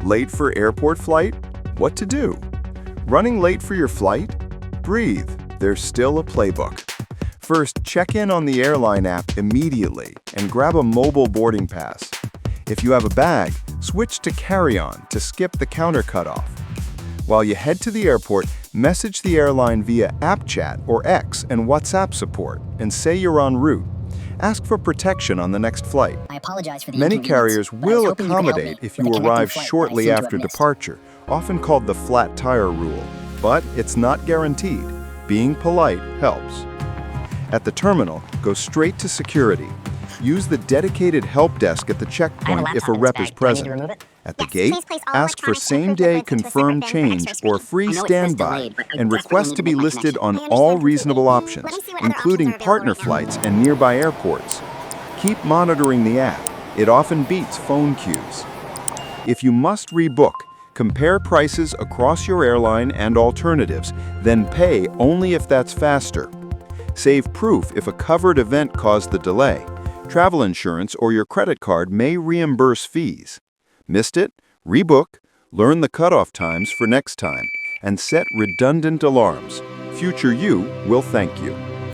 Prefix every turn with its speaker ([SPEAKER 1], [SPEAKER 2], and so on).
[SPEAKER 1] Late for airport flight? What to do? Running late for your flight? Breathe, there's still a playbook. First, check in on the airline app immediately and grab a mobile boarding pass. If you have a bag, switch to carry-on to skip the counter cutoff. While you head to the airport, message the airline via app chat or X and WhatsApp support and say you're en route. Ask for protection on the next flight.
[SPEAKER 2] I apologize for the
[SPEAKER 1] Many
[SPEAKER 2] inconvenience,
[SPEAKER 1] carriers
[SPEAKER 2] but I was
[SPEAKER 1] will
[SPEAKER 2] hoping you could help
[SPEAKER 1] accommodate
[SPEAKER 2] me
[SPEAKER 1] if
[SPEAKER 2] with
[SPEAKER 1] you
[SPEAKER 2] a connecting
[SPEAKER 1] arrive
[SPEAKER 2] flight that I
[SPEAKER 1] shortly
[SPEAKER 2] seem to have
[SPEAKER 1] after
[SPEAKER 2] missed.
[SPEAKER 1] departure, often called the flat tire rule. But it's not guaranteed. Being polite helps. At the terminal, go straight to security. Use the dedicated help desk at the
[SPEAKER 2] I have a
[SPEAKER 1] checkpoint
[SPEAKER 2] laptop
[SPEAKER 1] if a
[SPEAKER 2] in this
[SPEAKER 1] rep
[SPEAKER 2] bag.
[SPEAKER 1] is
[SPEAKER 2] Do I need to
[SPEAKER 1] present.
[SPEAKER 2] remove it?
[SPEAKER 1] At the
[SPEAKER 3] Yes,
[SPEAKER 1] gate,
[SPEAKER 3] please place all
[SPEAKER 1] ask for
[SPEAKER 3] electronics and
[SPEAKER 1] same-day
[SPEAKER 3] approved goods into a
[SPEAKER 1] confirmed
[SPEAKER 3] separate bin for
[SPEAKER 1] change
[SPEAKER 3] extra
[SPEAKER 1] or
[SPEAKER 3] speed.
[SPEAKER 1] free
[SPEAKER 2] I know it says
[SPEAKER 1] standby
[SPEAKER 2] delayed, but I
[SPEAKER 1] and
[SPEAKER 2] desperately
[SPEAKER 1] request
[SPEAKER 2] need
[SPEAKER 1] to
[SPEAKER 2] to
[SPEAKER 1] be
[SPEAKER 2] make my
[SPEAKER 1] listed
[SPEAKER 2] connection.
[SPEAKER 1] on
[SPEAKER 3] I understand
[SPEAKER 1] all
[SPEAKER 3] completely.
[SPEAKER 1] reasonable
[SPEAKER 3] Let
[SPEAKER 1] options,
[SPEAKER 3] me see what other
[SPEAKER 1] including
[SPEAKER 3] options are available
[SPEAKER 1] partner
[SPEAKER 3] right now.
[SPEAKER 1] flights and nearby airports. Keep monitoring the app. It often beats phone queues. If you must rebook, compare prices across your airline and alternatives, then pay only if that's faster. Save proof if a covered event caused the delay. Travel insurance or your credit card may reimburse fees. Missed it? Rebook, learn the cutoff times for next time, and set redundant alarms. Future you will thank you.